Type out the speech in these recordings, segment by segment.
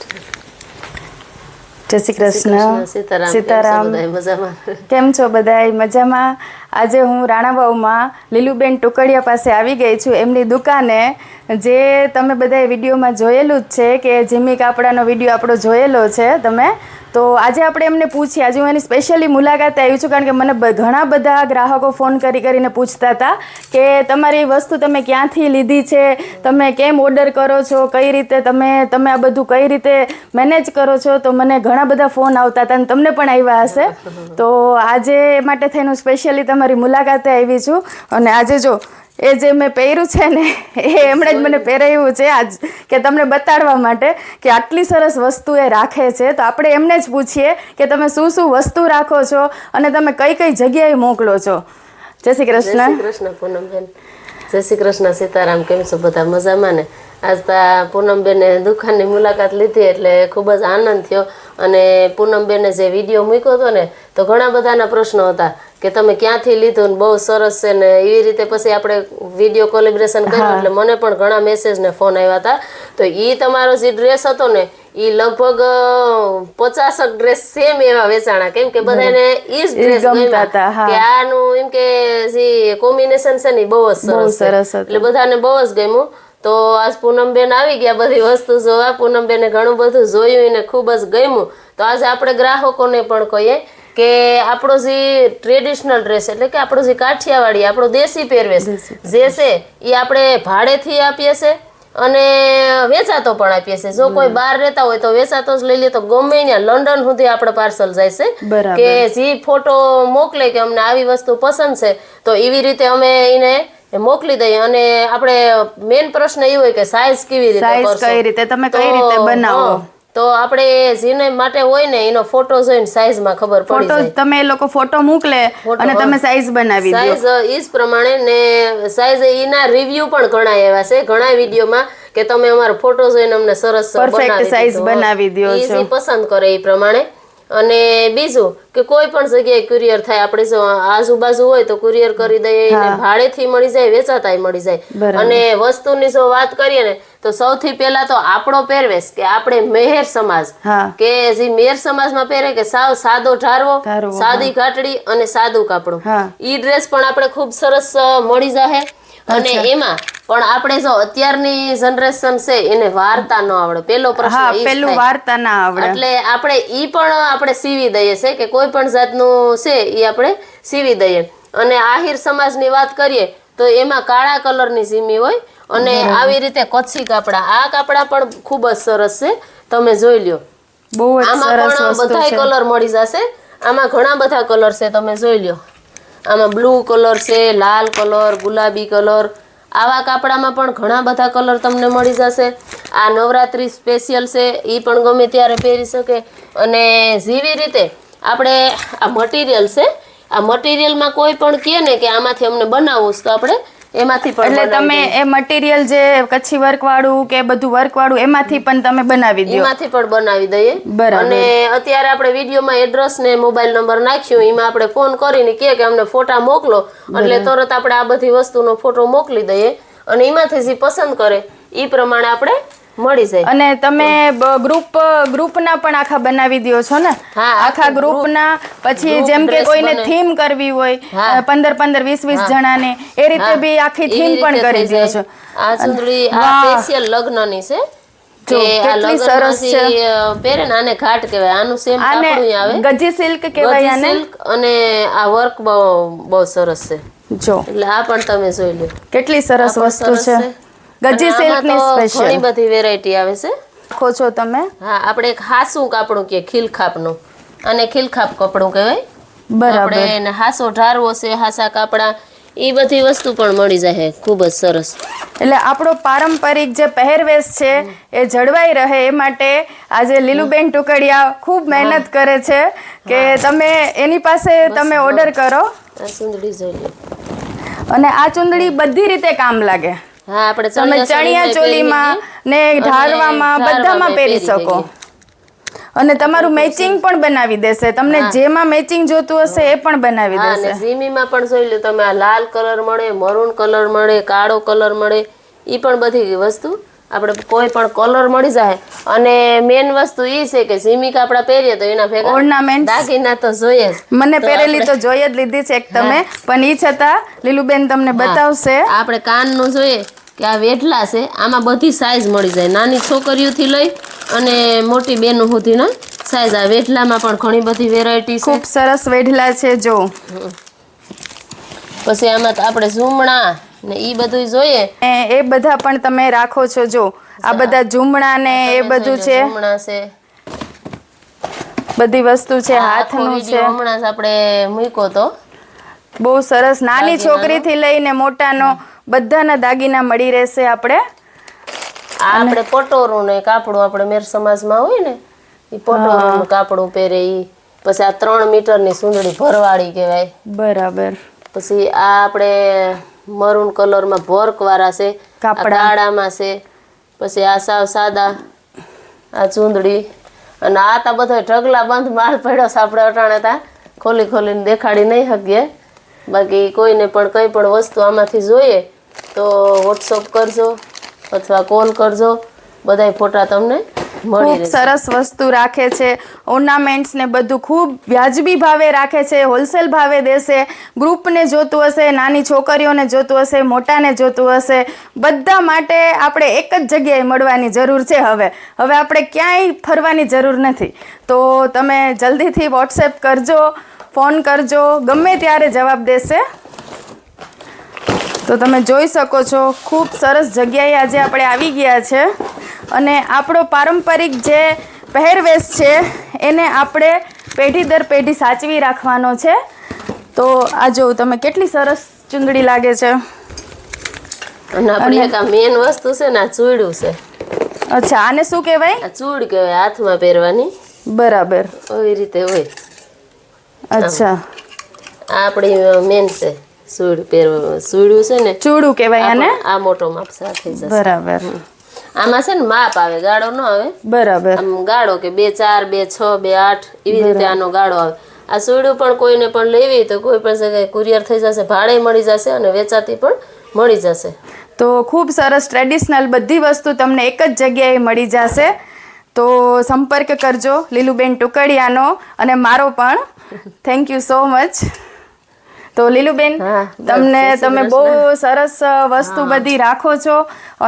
જય શ્રી કૃષ્ણ. સીતારામ. કેમ છો બધાય? મજામાં. આજે હું રાણાવાવમાં લીલુબેન ટુકડિયા પાસે આવી ગઈ છું, એમની દુકાને. જે તમે બધાએ વિડીયોમાં જોયેલું જ છે કે જીમી કાપડાનો વિડીયો આપણો જોયેલો છે તમે. તો આજે આપણે એમને પૂછીએ. આજે હું એની સ્પેશિયલી મુલાકાતે આવી છું, કારણ કે મને ઘણા બધા ગ્રાહકો ફોન કરીને પૂછતા હતા કે તમારી વસ્તુ તમે ક્યાંથી લીધી છે, તમે કેમ ઓર્ડર કરો છો, કઈ રીતે તમે આ બધું કઈ રીતે મેનેજ કરો છો. તો મને ઘણા બધા ફોન આવતા હતા અને તમને પણ આવ્યા હશે. તો આજે માટે થઈને હું સ્પેશિયલી તમારી મુલાકાતે આવી છું. અને આજે જો એ જે મેં પહેર્યું છે ને, એ એમણે જ મને પહેરાવ્યું છે આજ, કે તમને બતાડવા માટે કે આટલી સરસ વસ્તુ એ રાખે છે. તો આપણે એમને જ પૂછીએ કે તમે શું શું વસ્તુ રાખો છો અને તમે કઈ કઈ જગ્યાએ મોકલો છો. જય શ્રી કૃષ્ણ. જય શ્રી કૃષ્ણ પૂનમબેન. જય શ્રી કૃષ્ણ. સીતારામ. કેમ છો બધા? મજામાં ને? આજ તો પૂનમબેને દુકાનની મુલાકાત લીધી એટલે ખૂબ જ આનંદ થયો. અને પૂનમબેને જે વિડીયો મૂક્યો હતો ને, તો ઘણા બધાના પ્રશ્નો હતા કે તમે ક્યાંથી લીધું ને બહુ સરસ છે ને એવી રીતે. પછી આપણે વિડીયો કોલેબ્રેશન કર્યું એટલે મને પણ ઘણા મેસેજ ને ફોન આવ્યા હતા. તો એ તમારો જે ડ્રેસ હતો ને, એ લગભગ 50 ડ્રેસ સેમ એવા વેચાણા. કેમ કે બધાને એ જ ડ્રેસ ગમતા હતા કે આનું એમ કે જે કોમ્બિનેશન છે ને બહુ જ સરસ છે, એટલે બધાને બહુ જ ગમ્યું. તો આજ પૂનમબેન આવી ગયા બધી વસ્તુ જોવા. પૂનમબેને ઘણું બધું જોયું ને ખૂબ જ ગમ્યું. તો આજે આપણે ગ્રાહકોને પણ કહીએ કે આપણો જે ટ્રેડિશનલ ડ્રેસ, એટલે કે આપણો જે કાઠિયાવાડી, આપણો દેશી પહેરવેશ જે છે એ આપણે ભાડેથી આપીએ છીએ અને વેચાતો પણ આપીએ છીએ. જો કોઈ બહાર રહેતા હોય તો વેચાતો જ લઈ લે. તો ગમે ત્યાં લંડન સુધી આપણે પાર્સલ જાય છે કે જે ફોટો મોકલે કે અમને આવી વસ્તુ પસંદ છે, તો એવી રીતે અમે એને મોકલી દઈએ. અને આપણે મેઇન પ્રશ્ન એ હોય કે સાઈઝ કેવી રીતે તમે કઈ રીતે બનાવો. તો આપણે જેને માટે હોય ને એનો ફોટો જોઈને સાઈઝમાં ખબર પડી જાય. તમે એ લોકો ફોટો મોકલે અને તમે સાઈઝ બનાવી દો. સાઈઝ ઈ જ પ્રમાણે ને સાઈઝ એના રિવ્યુ પણ ઘણા એવા છે ઘણા વિડીયોમાં કે તમે અમારો ફોટો જોઈને અમને સરસ પરફેક્ટ સાઈઝ બનાવી દો છો. પસંદ કરે એ પ્રમાણે. અને બીજું કે કોઈ પણ જગ્યાએ કુરિયર થાય, આપણે જો આજુબાજુ હોય તો કુરિયર કરી દઈએ. ભાડેથી મળી જાય, વેચાતાય મળી જાય. અને વસ્તુની જો વાત કરીએ ને, તો સૌથી પહેલા તો આપણો પહેરવેશ કે આપણે મેહર સમાજ, કે જે મેહર સમાજમાં પહેરે કે સાવ સાદો ઢારવો, સાદી ઘાટડી અને સાદું કાપડું, ઈ ડ્રેસ પણ આપણે ખૂબ સરસ મળી જાય. અને એમાં પણ આપણે જો અત્યારની જનરેશન છે એને વાર્તા ન આવડે, પેલો પ્રશ્ન વાર્તા ના આવડે, એટલે આપણે ઈ પણ આપણે સીવી દઈએ છે કે કોઈ પણ જાતનું છે એ આપણે સીવી દઈએ. અને આહિર સમાજની વાત કરીએ તો એમાં કાળા કલરની ઝીમી હોય અને આવી રીતે કચ્છી કાપડા. આ કાપડા પણ ખૂબ જ સરસ છે, તમે જોઈ લ્યો. આમાં પણ બધા કલર મળી જશે. આમાં ઘણા બધા કલર છે, તમે જોઈ લ્યો. આમાં બ્લુ કલર છે, લાલ કલર, ગુલાબી કલર. આવા કાપડામાં પણ ઘણા બધા કલર તમને મળી જશે. આ નવરાત્રી સ્પેશિયલ છે, એ પણ ગમે ત્યારે પહેરી શકે. અને જેવી રીતે આપણે આ મટીરિયલ છે, આ મટીરિયલમાં કોઈ પણ કહે ને કે આમાંથી અમને બનાવવું છે, તો આપણે એમાંથી પણ, એટલે તમે એ મટીરિયલ જે કચ્છી વર્ક વાળું કે બધું વર્ક વાળું એમાંથી પણ તમે બનાવી દો. એમાંથી પણ બનાવી દઈએ. અને અત્યારે આપણે વિડીયોમાં એડ્રેસ ને મોબાઈલ નંબર નાખ્યું, એમાં આપણે ફોન કરીને કહે કે અમને ફોટા મોકલો, એટલે તરત આપણે આ બધી વસ્તુનો ફોટો મોકલી દઈએ. અને એમાંથી જે પસંદ કરે એ પ્રમાણે આપણે મળી જાય. અને તમે ગ્રુપના પણ આખા બનાવી દો છો ને? આખા ગ્રુપના. પછી જેમ કે કોઈને થીમ કરવી હોય 15-20 જણાને, એ રીતે બી આખી થીમ પણ કરી દો છો. આ ચુંદડી આ સ્પેશિયલ લગ્નની છે. કેટલી સરસ છે. પહેરે ને આને ઘાટ કહેવાય. આનું સેમ કાપડું આવે, ગજી સિલ્ક કહેવાય આને. અને આ વર્ક બહુ સરસ છે. જો એટલે આ પણ તમે જોઈ લો, કેટલી સરસ વસ્તુ છે. ગજી સિલ્ક ની સ્પેશિયલ ઘણી બધી વેરાયટી આવે છે. રાખો છો તમે? હા, આપણે એક હાસું કાપડું કે ખીલખાપનું, અને ખીલખાપ કપડું કહેવાય. બરાબર. આપણે હાસો ઢારવો છે, હાસા કાપડા, એ બધી વસ્તુ પણ મળી જાય. ખૂબ જ સરસ. એટલે આપણો પારંપરિક જે પહેરવેશ છે એ જળવાઈ રહે એ માટે આજે લીલુબેન ટુકડિયા ખૂબ મહેનત કરે છે કે તમે એની પાસે તમે ઓર્ડર કરો. આ ચુંદડી જોઈ લો. અને આ ચુંદડી બધી રીતે કામ લાગે. હા, આપણે તમે ચણિયા ચોલીમાં ને ઢારવામાં બધામાં પહેરી શકો. અને તમારું મેચિંગ પણ બનાવી દેશે. તમને જેમાં મેચિંગ જોતું હશે એ પણ બનાવી દેશે. ઝીમીમાં પણ જોઈ લો તમે, આ લાલ કલર મળે, મરૂન કલર મળે, કાળો કલર મળે, એ પણ બધી વસ્તુ આપણે કોઈ પણ કલર મળી જાય. અને મેન વસ્તુ એ છે કે ઝીમી કપડા પહેરીએ તો એના ભેગા ઓર્નામેન્ટ દાગીના તો જોઈએ જ. મને પહેરેલી તો જોઈ જ લીધી છે એક તમે, પણ ઈ છતાં લીલુબેન તમને બતાવશે. આપણે કાનનું જોઈએ કે આ વેઢલા છે, આમાં બધી સાઈઝ મળી જાય, નાની છોકરીઓથી લઈ અને મોટી બેનો સુધીના સાઈઝ. આ વેઢલામાં પણ ઘણી બધી વેરાયટી છે. ખૂબ સરસ વેઢલા છે જો. પછી આમાં તો આપણે ઝૂમણા ને ઈ બધું જોઈએ, એ બધા પણ તમે રાખો છો જો. આ બધા ઝૂમણા ને એ બધું છે, ઝૂમણા છે, બધી વસ્તુ છે, હાથનું છે. હમણાં જ આપણે મૂક્યો તો. બહુ સરસ. નાની છોકરીથી લઈને મોટાનો બધાના દાગીના મળી રહેશે આપણે. આ આપણે પટોરું ને કાપડું આપણે મેર સમાજમાં હોય ને એ પટોરું કાપડું પહેરે ઈ. પછી આ 3 મીટરની સુંદડી ભરવાડી કહેવાય. બરાબર. પછી આ આપણે મરૂન કલરમાં વર્ક વાળા છે, કાળામાં છે. પછી આ સાવ સાદા આ ચૂંદડી. અને આ તા બધો ઢગલા બંધ માલ પડ્યો છે, આપણે અટાણે તા ખોલીને દેખાડી નહીં શકીએ. બાકી કોઈને પણ કંઈ પણ વસ્તુ આમાંથી જોઈએ તો વોટ્સઅપ કરજો અથવા કોલ કરજો, બધાય ફોટા તમને મળી ખૂબ સરસ વસ્તુ રાખે છે. ઓર્નામેન્ટ્સ ને બધું ખૂબ વ્યાજબી ભાવે રાખે છે, હોલસેલ ભાવે દેશે. ગ્રુપને જોતું હશે, નાની છોકરીઓને જોતું હશે, મોટાને જોતું હશે, બધા માટે આપણે એક જ જગ્યાએ મળવાની જરૂર છે. હવે આપણે ક્યાંય ફરવાની જરૂર નથી. તો તમે જલ્દીથી વોટ્સએપ કરજો, ફોન કરજો, ગમે ત્યારે જવાબ દેશે. તો તમે જોઈ શકો છો ખૂબ સરસ જગ્યાએ આજે આપણે આવી ગયા છે. અને આપણો પારંપરિક જે પહેરવેશ છે એને આપણે પેઢી દર પેઢી સાચવી રાખવાનો છે. તો આ જો તમે કેટલી સરસ ચૂંદડી લાગે છે. અને આપણે એક આ મેન વસ્તુ છે ને આ ચૂડું છે. અચ્છા, આને શું કહેવાય? આ ચૂડ કહેવાય, હાથમાં પહેરવાની. બરાબર. એવી રીતે હોય. અચ્છા, આ આપણી મેન છે ચૂડ પહેરવા. ચૂડું છે ને ચૂડું કહેવાય આને. આ મોટો માપ સાથે જશે. બરાબર. આમાં છે ને માપ આવે, ગાળો ન આવે. બરાબર. આમ ગાળો કે 2 4 2 6 2 8 એવી રીતે આનો ગાળો આવે. આ સુઈડું પણ કોઈને પણ લેવી તો કોઈ પણ જગ્યાએ કુરિયર થઈ જશે, ભાડે મળી જશે અને વેચાતી પણ મળી જશે. તો ખૂબ સરસ ટ્રેડિશનલ બધી વસ્તુ તમને એક જ જગ્યાએ મળી જશે. તો સંપર્ક કરજો લીલુબેન ટુકડિયાનો અને મારો પણ. Thank you so much. તો લીલુબેન, તમે બહુ સરસ વસ્તુ બધી રાખો છો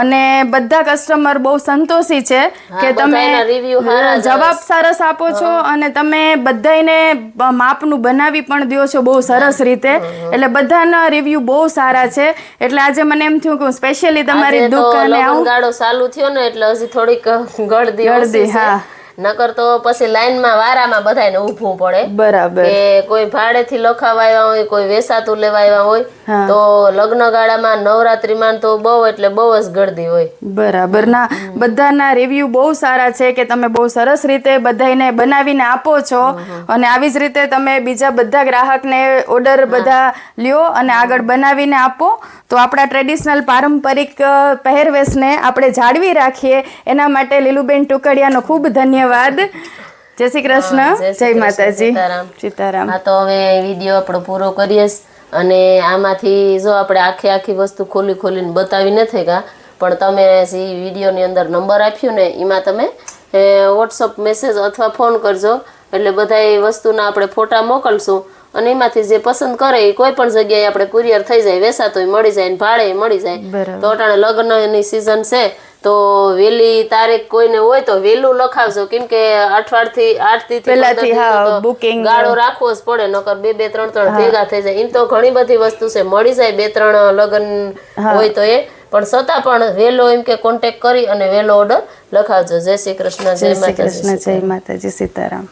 અને બધા કસ્ટમર બહુ સંતોષી છે કે તમે જવાબ સરસ આપો છો અને તમે બધાને માપનું બનાવી પણ દો છો બહુ સરસ રીતે. એટલે બધાના રિવ્યુ બહુ સારા છે. એટલે આજે મને એમ થયું કે સ્પેશિયલી તમારી દુકાને આવું. ગાળો ચાલુ થયો ને એટલે હજી થોડીક ગળદી. હા, નકર તો પછી લાઈનમાં વારામાં બધાને ઊભું પડે. બરાબર. કે કોઈ ભાડેથી લખાવા આવ્યા હોય, કોઈ વેસાતું લેવા આવ્યા હોય, તો લગ્ન ગાળામાં નવરાત્રીમાં તો બહુ એટલે બહુ જ ગળદી હોય. બરાબર. ના, બધાના રિવ્યુ બહુ સારા છે કે તમે બહુ સરસ રીતે બધાને બનાવીને આપો છો અને આવી જ રીતે તમે બીજા બધા ગ્રાહકને ઓર્ડર બધા લ્યો અને આગળ બનાવીને આપો. તો આપણા ટ્રેડિશનલ પારંપરિક પહેરવેશને આપણે જાળવી રાખીએ એના માટે લીલુબેન ટુકડિયાનો ખૂબ ધન્યવાદ. જય શ્રી કૃષ્ણ. જય માતાજી. સીતારામ. હા, તો હવે વિડીયો આપણો પૂરો કરીએ અને આમાંથી જો આપણે આખી વસ્તુ ખોલીને બતાવી નથી ગયા, પણ તમે જે વિડીયોની અંદર નંબર આપ્યું ને એમાં તમે વોટ્સઅપ મેસેજ અથવા ફોન કરજો. એટલે બધા એ વસ્તુના આપણે ફોટા મોકલશું અને એમાંથી જે પસંદ કરે એ કોઈ પણ જગ્યાએ આપણે કુરિયર થઈ જાય, વેસાતોય મળી જાય, ભાડે મળી જાય. તો અટાણે લગ્નની સિઝન છે તો વહેલી તારીખ કોઈને હોય તો વહેલું લખાવજો, કેમ કે અઠવાડિયાથી 8 થી ગાળો રાખવો જ પડે, નકર 2 3 ભેગા થઈ જાય. એમ તો ઘણી બધી વસ્તુ છે, મળી જાય 2 3 લગ્ન હોય તો એ પણ છતાં પણ વહેલો એમ કે કોન્ટેક્ટ કરી અને વહેલો ઓર્ડર લખાવજો. જય શ્રી કૃષ્ણ. જય માતાજી. જય માતાજી. સીતારામ.